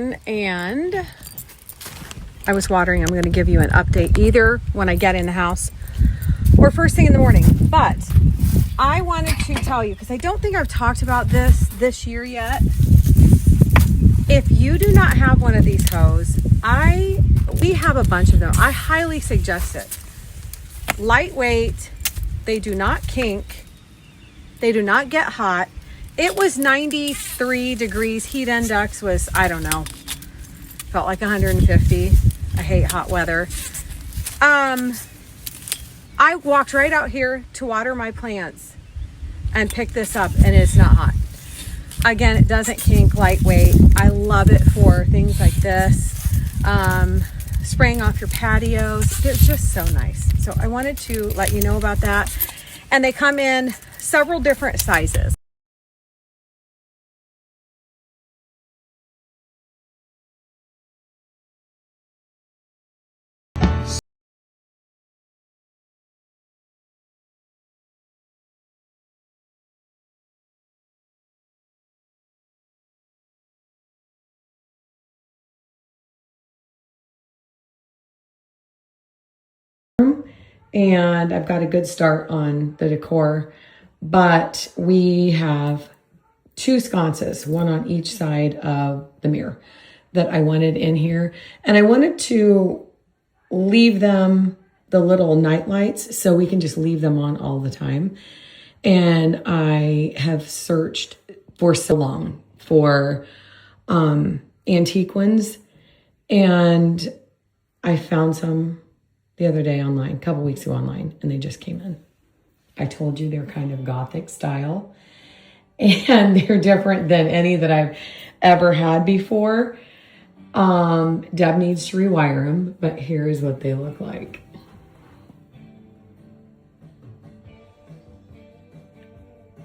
And I was watering. I'm going to give you an update either when I get in the house or first thing in the morning. But I wanted to tell you, because I don't think I've talked about this year yet. If you do not have one of these hose, we have a bunch of them. I highly suggest it. Lightweight. They do not kink. They do not get hot. It was 93 degrees. Heat index was, I don't know, felt like 150. I hate hot weather. I walked right out here to water my plants and picked this up, and it's not hot. Again, it doesn't kink, lightweight. I love it for things like this. Spraying off your patios. They're just so nice. So I wanted to let you know about that. And they come in several different sizes. And I've got a good start on the decor, but we have 2 sconces, one on each side of the mirror that I wanted in here. And I wanted to leave them the little night lights so we can just leave them on all the time. And I have searched for so long for antique ones, and I found some the other day online, a couple weeks ago online, and they just came in. I told you they're kind of Gothic style, and they're different than any that I've ever had before. Deb needs to rewire them, but here's what they look like.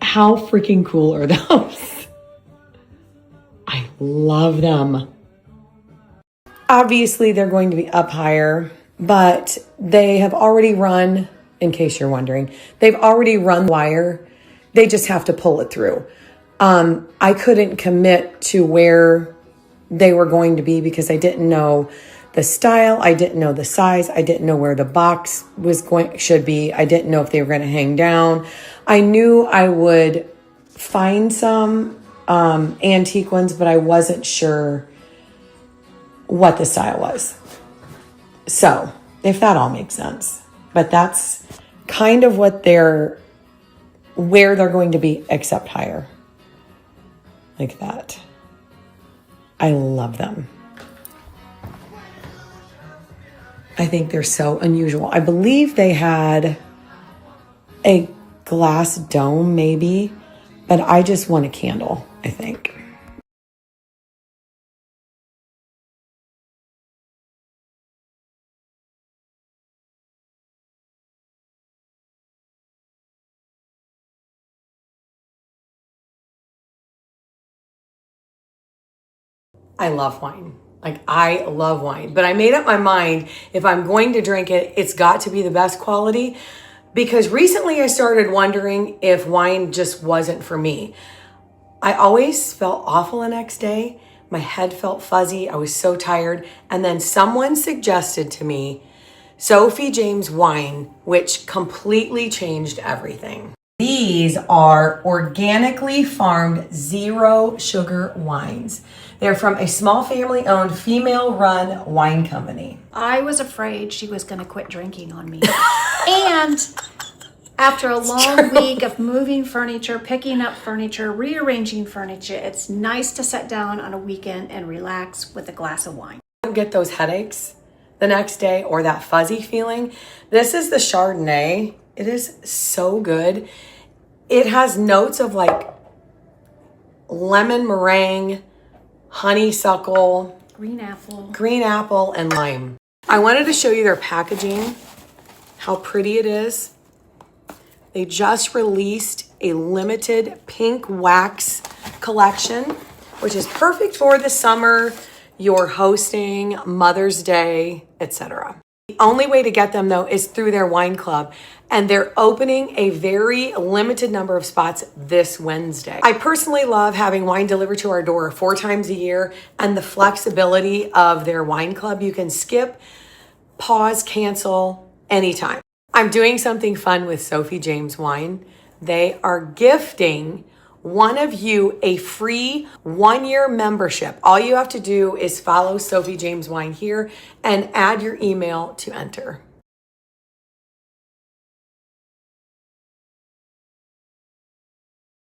How freaking cool are those? I love them. Obviously, they're going to be up higher, but they have already run, in case you're wondering, they've already run wire. They just have to pull it through. I couldn't commit to where they were going to be because I didn't know the style. I didn't know the size. I didn't know where the box should be. I didn't know if they were going to hang down. I knew I would find some antique ones, but I wasn't sure what the style was. So, if that all makes sense. But that's kind of where they're going to be, except higher. Like that. I love them. I think they're so unusual. I believe they had a glass dome maybe, but I just want a candle, I think. I love wine. Like, I love wine. But I made up my mind, if I'm going to drink it, it's got to be the best quality. Because recently I started wondering if wine just wasn't for me. I always felt awful the next day. My head felt fuzzy. I was so tired. And then someone suggested to me Sophie James wine, which completely changed everything. These are organically farmed, zero sugar wines. They're from a small family-owned, female-run wine company. I was afraid she was going to quit drinking on me. And after a long week of moving furniture, picking up furniture, rearranging furniture, it's nice to sit down on a weekend and relax with a glass of wine. Don't get those headaches the next day or that fuzzy feeling. This is the Chardonnay. It is so good. It has notes of like lemon meringue, honeysuckle, green apple, and lime. I wanted to show you their packaging, how pretty it is. They just released a limited pink wax collection, which is perfect for the summer, you're hosting, Mother's Day, etc. The only way to get them though is through their wine club, and they're opening a very limited number of spots this Wednesday. I personally love having wine delivered to our door 4 times a year, and the flexibility of their wine club. You can skip, pause, cancel anytime. I'm doing something fun with Sophie James Wine. They are gifting one of you a free 1-year membership. All you have to do is follow Sophie James Wine here and add your email to enter.